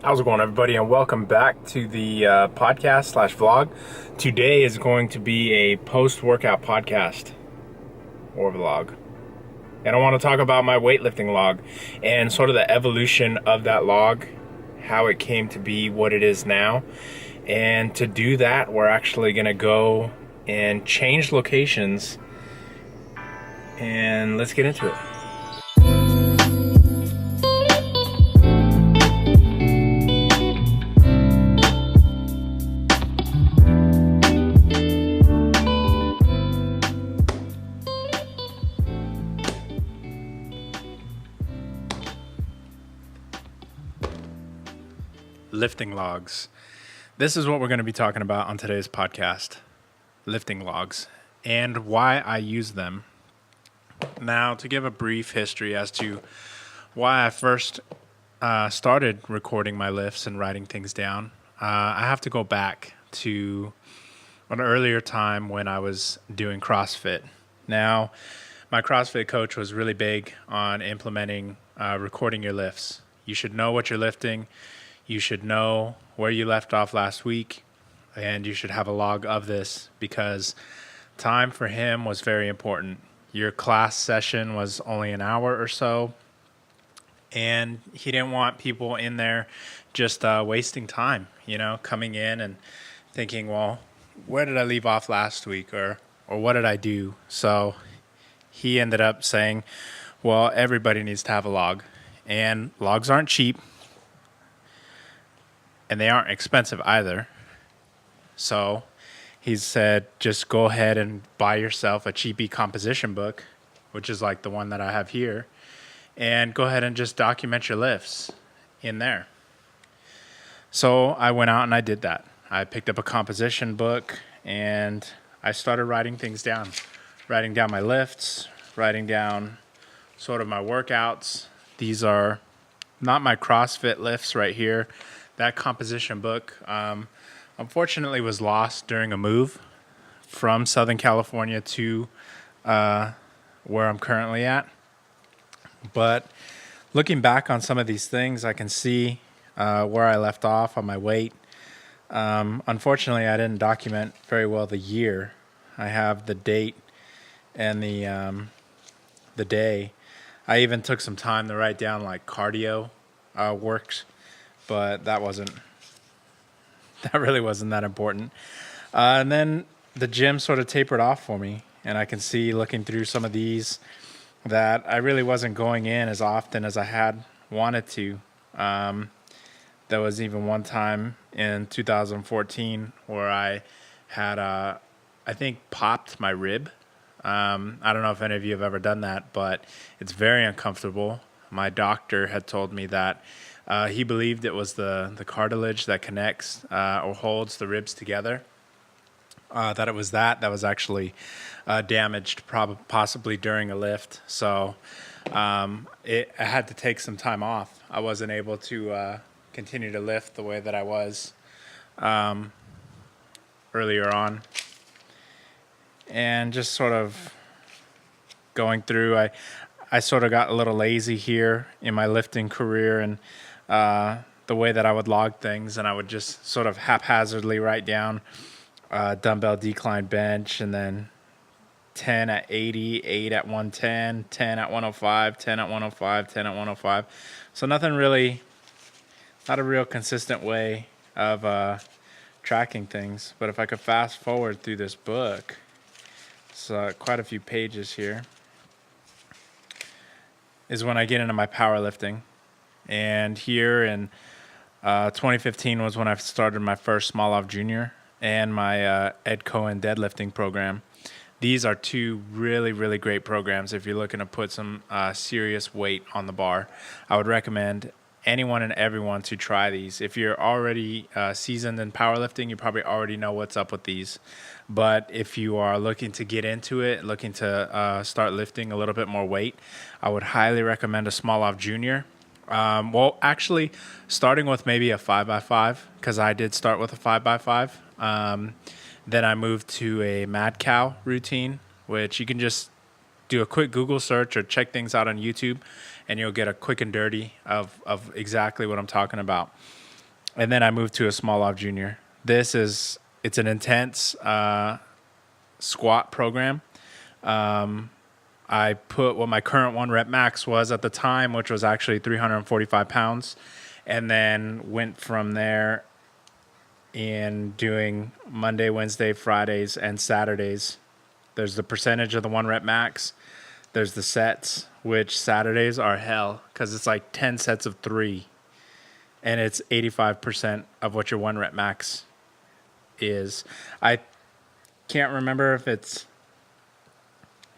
How's it going, everybody, and welcome back to the podcast slash vlog. Today is going to be a post-workout podcast or vlog. And I want to talk about my weightlifting log and sort of the evolution of that log, how it came to be what it is now. And to do that, we're actually going to go and change locations, and let's get into it. Lifting logs. This is what we're going to be talking about on today's podcast. Lifting logs and why I use them. Now, to give a brief history as to why I first started recording my lifts and writing things down, I have to go back to an earlier time when I was doing CrossFit. Now, my CrossFit coach was really big on implementing recording your lifts. You should know what you're lifting. You should know where you left off last week, and you should have a log of this because time for him was very important. Your class session was only an hour or so, and he didn't want people in there just wasting time, coming in and thinking, well, where did I leave off last week, or what did I do? So he ended up saying, well, everybody needs to have a log, and logs aren't cheap. And they aren't expensive either. So he said, just go ahead and buy yourself a cheapy composition book, which is like the one that I have here, and go ahead and just document your lifts in there. So I went out and I did that. I picked up a composition book and I started writing things down, writing down my lifts, writing down sort of my workouts. These are not my CrossFit lifts right here. That composition book, unfortunately, was lost during a move from Southern California to where I'm currently at. But looking back on some of these things, I can see where I left off on my weight. Unfortunately, I didn't document very well the year. I have the date and the day. I even took some time to write down like cardio works. But that really wasn't that important. And then the gym sort of tapered off for me. And I can see looking through some of these that I really wasn't going in as often as I had wanted to. There was even one time in 2014 where I had, I think, popped my rib. I don't know if any of you have ever done that, but it's very uncomfortable. My doctor had told me that he believed it was the cartilage that connects or holds the ribs together. That it was that was actually damaged, possibly during a lift. So I had to take some time off. I wasn't able to continue to lift the way that I was earlier on. And just sort of going through, I sort of got a little lazy here in my lifting career, and the way that I would log things, and I would just sort of haphazardly write down dumbbell decline bench, and then 10 at 80, 8 at 110, 10 at 105, 10 at 105, 10 at 105. So not a real consistent way of tracking things. But if I could fast forward through this book, it's quite a few pages here, is when I get into my powerlifting. And here in 2015 was when I started my first Small-Off Junior and my Ed Cohen deadlifting program. These are two really, really great programs if you're looking to put some serious weight on the bar. I would recommend anyone and everyone to try these. If you're already seasoned in powerlifting, you probably already know what's up with these. But if you are looking to get into it, looking to start lifting a little bit more weight, I would highly recommend a Small-Off Junior. Well, actually, starting with maybe a 5x5, because I did start with a 5x5. Then I moved to a Mad Cow routine, which you can just do a quick Google search or check things out on YouTube, and you'll get a quick and dirty of exactly what I'm talking about. and then I moved to a small off junior. It's an intense squat program. I put what my current 1 rep max was at the time, which was actually 345 pounds, and then went from there in doing Monday, Wednesday, Fridays, and Saturdays. There's the percentage of the 1 rep max. There's the sets, which Saturdays are hell because it's like 10 sets of 3, and it's 85% of what your 1 rep max is. I can't remember if it's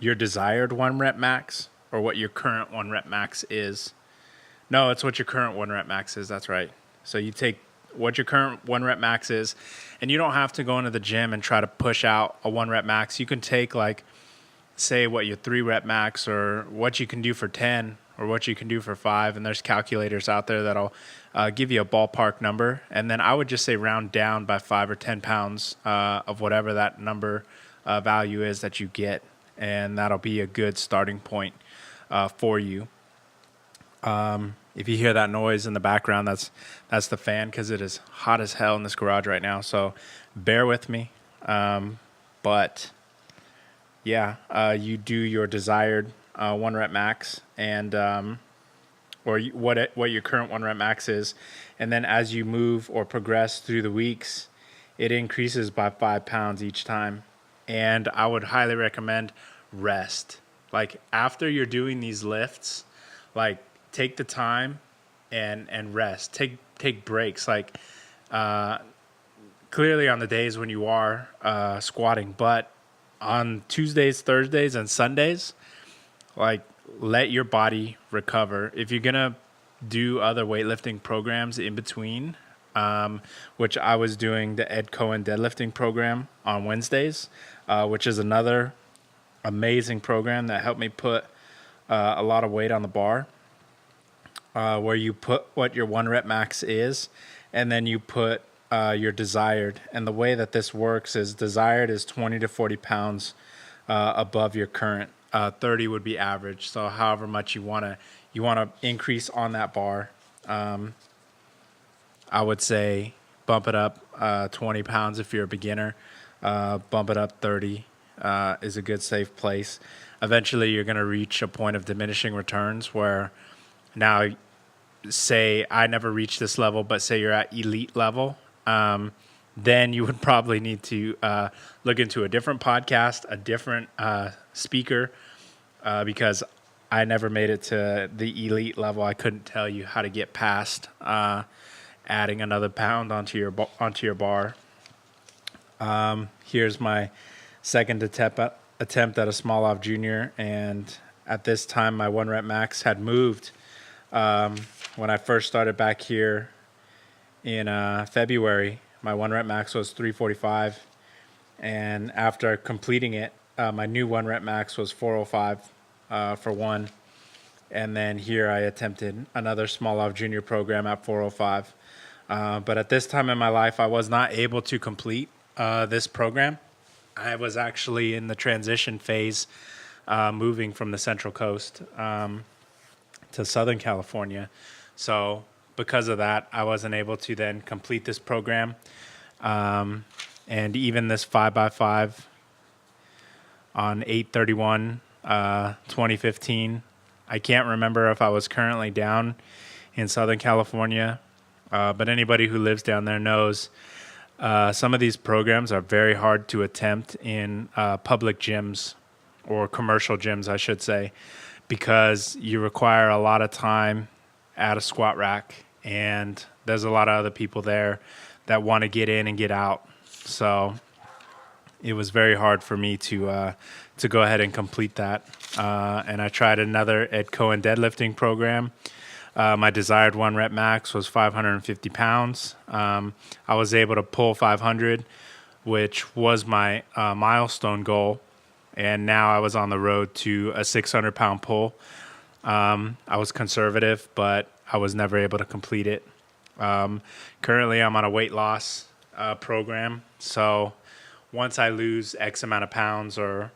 your desired 1 rep max or what your current 1 rep max is. No, it's what your current 1 rep max is. That's right. So you take what your current 1 rep max is, and you don't have to go into the gym and try to push out a 1 rep max. You can take, like, say what your 3 rep max or what you can do for 10 or what you can do for 5. And there's calculators out there that'll give you a ballpark number. And then I would just say round down by 5 or 10 pounds of whatever that number value is that you get. And that'll be a good starting point for you. If you hear that noise in the background, that's the fan, because it is hot as hell in this garage right now. So bear with me. But yeah, you do your desired 1 rep max, and what your current 1 rep max is, and then as you move or progress through the weeks, it increases by 5 pounds each time. And I would highly recommend rest. Like, after you're doing these lifts, like, take the time and rest. Take breaks. Like, clearly on the days when you are squatting, but on Tuesdays, Thursdays, and Sundays, like, let your body recover. If you're gonna do other weightlifting programs in between, which I was doing the Ed Cohen deadlifting program on Wednesdays, which is another amazing program that helped me put a lot of weight on the bar, where you put what your 1 rep max is, and then you put your desired. And the way that this works is desired is 20 to 40 pounds above your current. 30 would be average. So however much you want to increase on that bar, I would say bump it up 20 pounds if you're a beginner. Bump it up 30 is a good safe place. Eventually you're going to reach a point of diminishing returns where, now, say I never reached this level, but say you're at elite level, then you would probably need to look into a different podcast, a different speaker, because I never made it to the elite level. I couldn't tell you how to get past adding another pound onto your bar. Here's my second attempt at a small off junior, and at this time my 1 rep max had moved. When I first started back here in February, my 1 rep max was 345, and after completing it, my new 1 rep max was 405 for 1. And then here I attempted another small off junior program at 405. But at this time in my life, I was not able to complete this program. I was actually in the transition phase, moving from the Central Coast to Southern California. So because of that, I wasn't able to then complete this program. And even this 5x5 on 8/31/2015, I can't remember if I was currently down in Southern California, but anybody who lives down there knows some of these programs are very hard to attempt in public gyms, or commercial gyms, I should say, because you require a lot of time at a squat rack, and there's a lot of other people there that want to get in and get out. So it was very hard for me to go ahead and complete that. And I tried another Ed Cohen deadlifting program. My desired 1 rep max was 550 pounds. I was able to pull 500, which was my milestone goal. And now I was on the road to a 600 pound pull. I was conservative, but I was never able to complete it. Currently, I'm on a weight loss program. So once I lose X amount of pounds or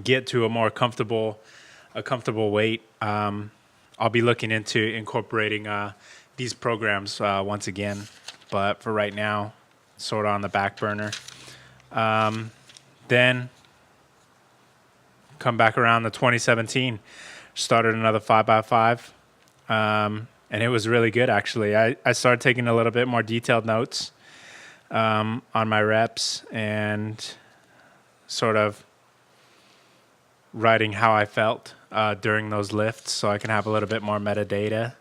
get to a more comfortable weight, I'll be looking into incorporating these programs once again, but for right now, sort of on the back burner. Then come back around to 2017, started another 5x5, and it was really good actually. I started taking a little bit more detailed notes on my reps and sort of writing how I felt during those lifts, so I can have a little bit more metadata.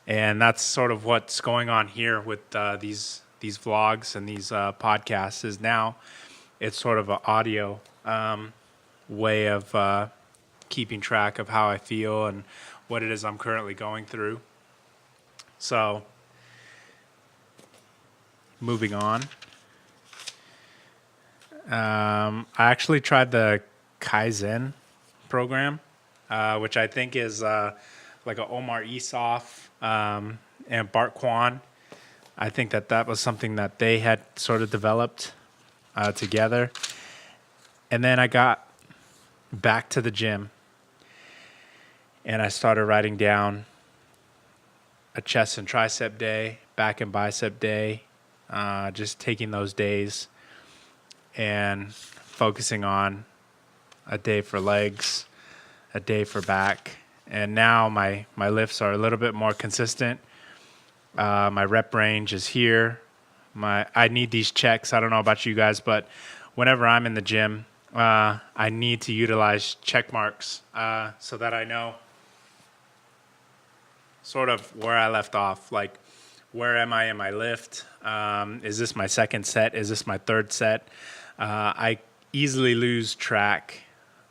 And that's sort of what's going on here with these vlogs and these podcasts. Is now it's sort of an audio way of keeping track of how I feel and what it is I'm currently going through. So, moving on. I actually tried the Kaizen program, which I think is like a Omar Isuf and Bart Kwan. I think that was something that they had sort of developed together. And then I got back to the gym and I started writing down a chest and tricep day, back and bicep day, just taking those days and focusing on a day for legs, a day for back. And now my lifts are a little bit more consistent. My rep range is here. I need these checks. I don't know about you guys, but whenever I'm in the gym, I need to utilize check marks so that I know sort of where I left off. Like, where am I in my lift? Is this my second set? Is this my third set? I easily lose track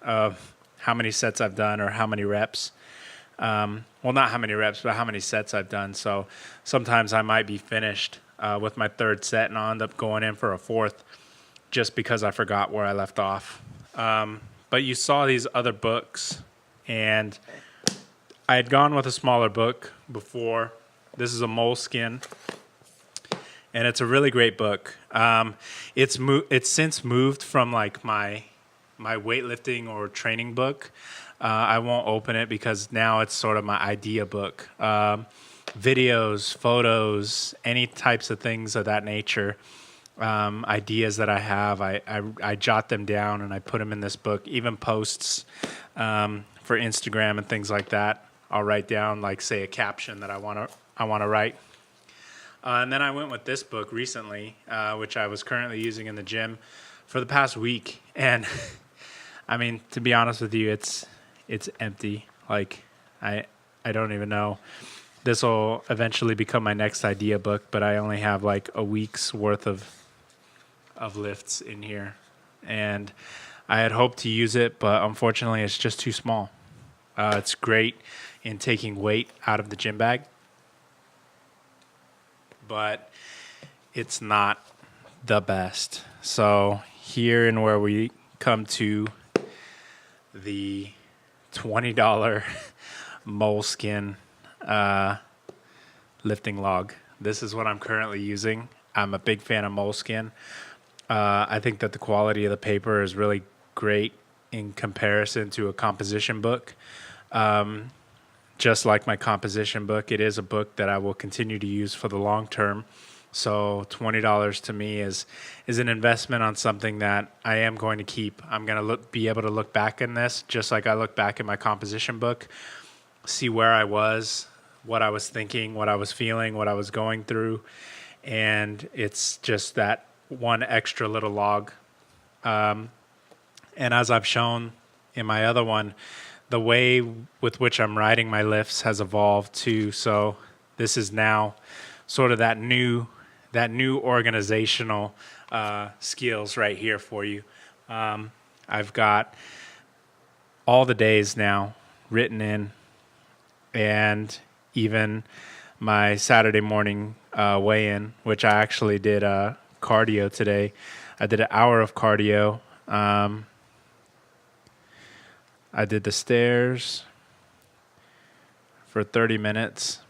of how many sets I've done or how many reps. Well, not how many reps, but how many sets I've done. So sometimes I might be finished with my third set and I'll end up going in for a fourth just because I forgot where I left off. But you saw these other books, and I had gone with a smaller book before. This is a Moleskin, and it's a really great book. It's since moved from like my weightlifting or training book. I won't open it because now it's sort of my idea book. Videos, photos, any types of things of that nature, ideas that I have, I jot them down and I put them in this book. Even posts for Instagram and things like that, I'll write down, like, say, a caption that I want to write. And then I went with this book recently, which I was currently using in the gym for the past week. And I mean, to be honest with you, it's empty. Like, I don't even know. This will eventually become my next idea book, but I only have like a week's worth of lifts in here. And I had hoped to use it, but unfortunately it's just too small. It's great in taking weight out of the gym bag, but it's not the best. So here and where we come to the $20 Moleskin lifting log. This is what I'm currently using. I'm a big fan of Moleskin. I think that the quality of the paper is really great in comparison to a composition book. Just like my composition book, it is a book that I will continue to use for the long term. So $20 to me is an investment on something that I am going to keep. I'm going to be able to look back in this just like I look back in my composition book, see where I was, what I was thinking, what I was feeling, what I was going through. And it's just that one extra little log. And as I've shown in my other one, the way with which I'm writing my lifts has evolved too. So this is now sort of that new organizational skills right here for you. I've got all the days now written in, and even my Saturday morning weigh-in, which I actually did cardio today. I did an hour of cardio. I did the stairs for 30 minutes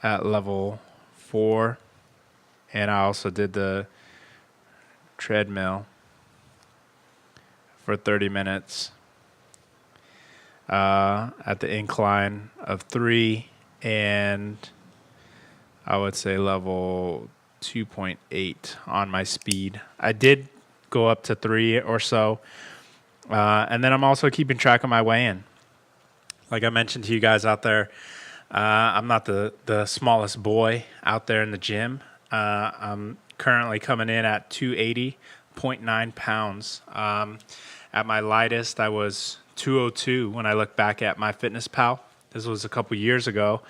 at level 4, and I also did the treadmill for 30 minutes at the incline of 3, and I would say level 2.8 on my speed. I did go up to 3 or so. And then I'm also keeping track of my weigh-in. Like I mentioned to you guys out there, I'm not the smallest boy out there in the gym. I'm currently coming in at 280.9 pounds. At my lightest, I was 202 when I look back at my MyFitnessPal. This was a couple years ago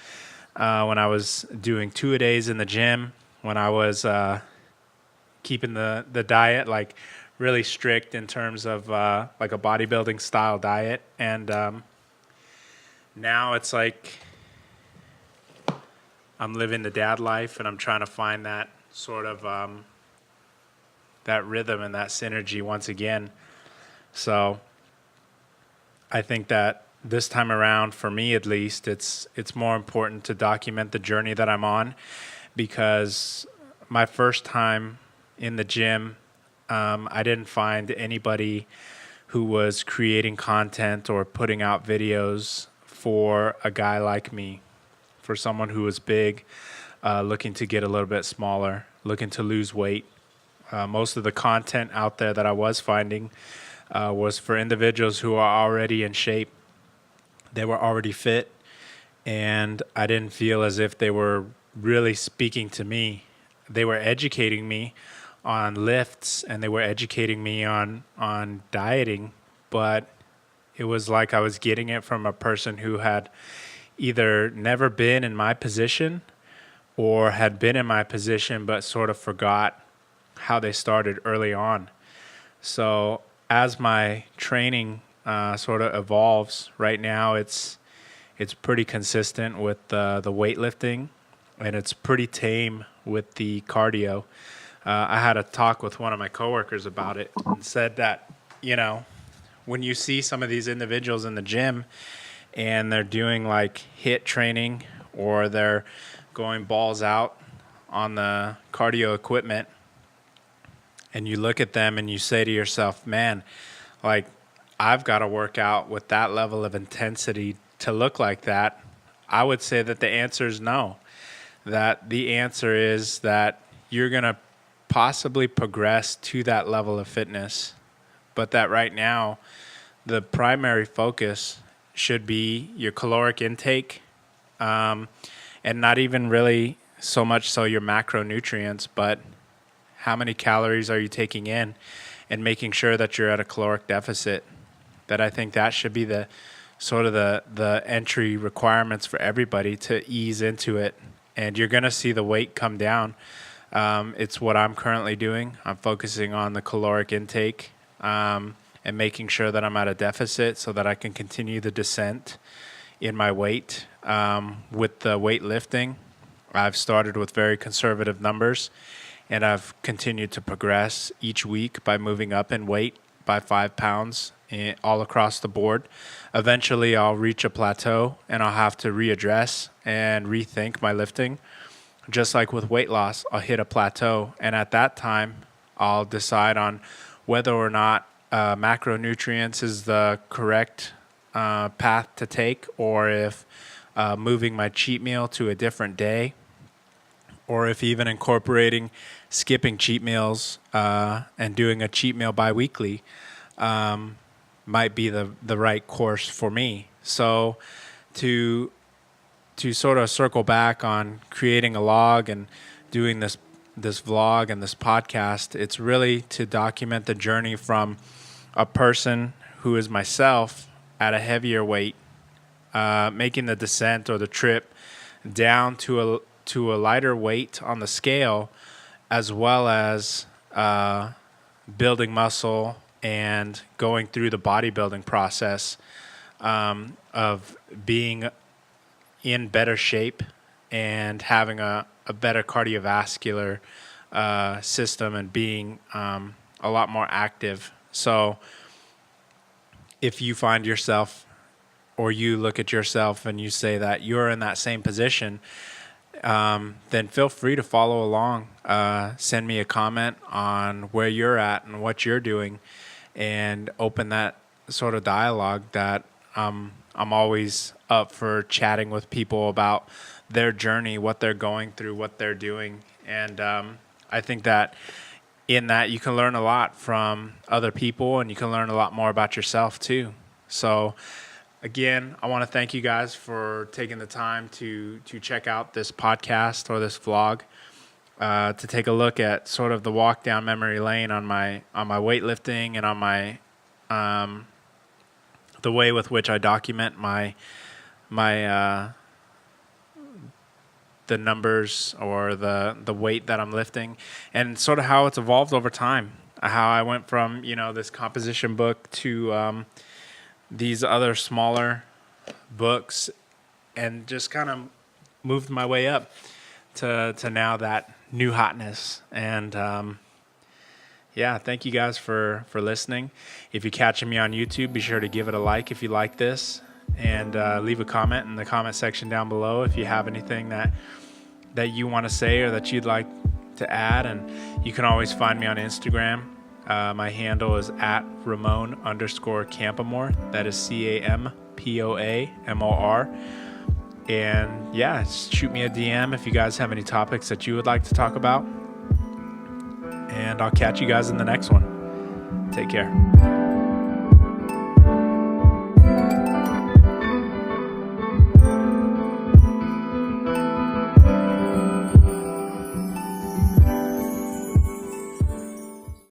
when I was doing 2-a-days in the gym, when I was keeping the diet like really strict in terms of like a bodybuilding style diet. And now it's like I'm living the dad life, and I'm trying to find that sort of that rhythm and that synergy once again. So I think that this time around, for me at least, it's more important to document the journey that I'm on, because my first time in the gym, I didn't find anybody who was creating content or putting out videos for a guy like me, for someone who was big, looking to get a little bit smaller, looking to lose weight. Most of the content out there that I was finding was for individuals who are already in shape. They were already fit, and I didn't feel as if they were really speaking to me. They were educating me on lifts, and they were educating me on dieting, but it was like I was getting it from a person who had either never been in my position or had been in my position but sort of forgot how they started early on. So as my training sort of evolves right now, it's pretty consistent with the weightlifting, and it's pretty tame with the cardio. I had a talk with one of my coworkers about it and said that, when you see some of these individuals in the gym and they're doing like HIIT training, or they're going balls out on the cardio equipment, and you look at them and you say to yourself, man, like, I've got to work out with that level of intensity to look like that. I would say that the answer is no. That the answer is that you're going to possibly progress to that level of fitness, but that right now the primary focus should be your caloric intake, and not even really so much so your macronutrients, but how many calories are you taking in, and making sure that you're at a caloric deficit. That I think that should be the sort of the entry requirements for everybody to ease into it, and you're going to see the weight come down. It's what I'm currently doing. I'm focusing on the caloric intake, and making sure that I'm at a deficit so that I can continue the descent in my weight. With the weightlifting, I've started with very conservative numbers, and I've continued to progress each week by moving up in weight by 5 pounds all across the board. Eventually, I'll reach a plateau, and I'll have to readdress and rethink my lifting. Just like with weight loss, I'll hit a plateau, and at that time, I'll decide on whether or not macronutrients is the correct path to take, or if moving my cheat meal to a different day, or if even incorporating skipping cheat meals and doing a cheat meal biweekly might be the right course for me. So to sort of circle back on creating a log and doing this vlog and this podcast, it's really to document the journey from a person who is myself at a heavier weight, making the descent or the trip down to a lighter weight on the scale, as well as building muscle and going through the bodybuilding process of being in better shape and having a better cardiovascular system, and being a lot more active. So if you find yourself, or you look at yourself and you say that you're in that same position, then feel free to follow along. Send me a comment on where you're at and what you're doing, and open that sort of dialogue that I'm I'm always up for chatting with people about their journey, what they're going through, what they're doing. And I think that in that you can learn a lot from other people, and you can learn a lot more about yourself too. So again, I want to thank you guys for taking the time to check out this podcast or this vlog, to take a look at sort of the walk down memory lane on my weightlifting and on my the way with which I document my the numbers or the weight that I'm lifting, and sort of how it's evolved over time. How I went from this composition book to these other smaller books, and just kind of moved my way up to now that new hotness. And thank you guys for listening. If you're catching me on YouTube, be sure to give it a like if you like this, and leave a comment in the comment section down below if you have anything that you want to say or that you'd like to add. And you can always find me on Instagram. My handle is @Ramon_Campamore. That is CAMPOAMOR. And shoot me a DM if you guys have any topics that you would like to talk about. And I'll catch you guys in the next one. Take care.